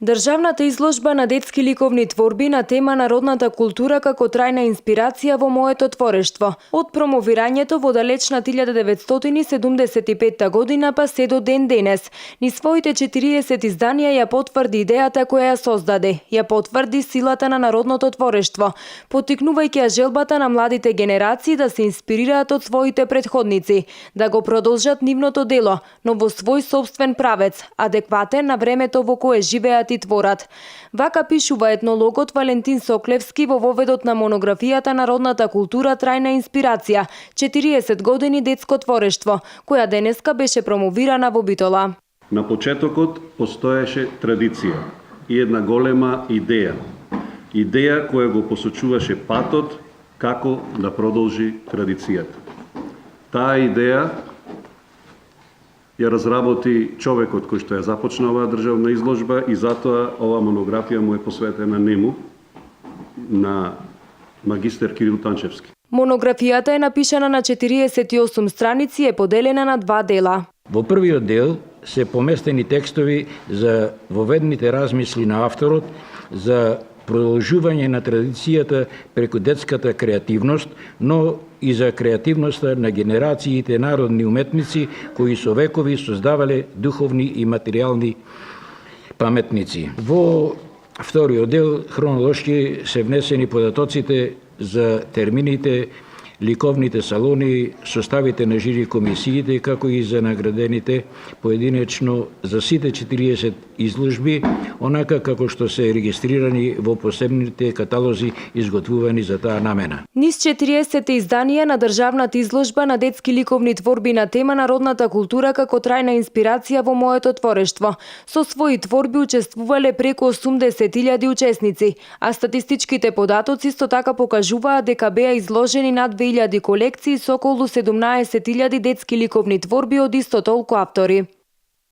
Државната изложба на детски ликовни творби на тема народната култура како трајна инспирација во моето творештво. Од промовирањето во далечната 1975 година па се до ден денес. Ни своите 40 изданија ја потврди идејата која ја создаде. Ја потврди силата на народното творештво, поттикнувајќи ја желбата на младите генерации да се инспирираат од своите претходници, да го продолжат нивното дело, но во свој сопствен правец, адекватен на времето во кое живеат и творат. Вака пишува етнологот Валентин Соклевски во воведот на монографијата Народната култура трајна инспирација, 40 години детско творештво, која денеска беше промовирана во Битола. На почетокот постоеше традиција и една голема идеја. Идеја која го посочуваше патот како да продолжи традицијата. Таа идеја ја разработи човекот кој што ја започна оваа државна изложба и затоа оваа монографија му е посветена нему, на магистер Кирил Танчевски. Монографијата е напишана на 48 страници и е поделена на два дела. Во првиот дел се поместени текстови за воведните размисли на авторот за продолжување на традицијата преку детската креативност, но и за креативноста на генерациите народни уметници кои со векови создавале духовни и материјални паметници. Во вториот дел хронолошки се внесени податоците за термините, ликовните салони, составите на жири комисиите, како и за наградените поединечно за сите 40 изложби, онака како што се регистрирани во посебните каталози изготвувани за таа намена. Низ 40 изданија на државната изложба на детски ликовни творби на тема Народната култура како трајна инспирација во моето творештво. Со своји творби учествувале преку 80.000 учесници, а статистичките податоци исто така покажуваат дека беа изложени над 2000 колекции со околу 17.000 детски ликовни творби од исто толку автори.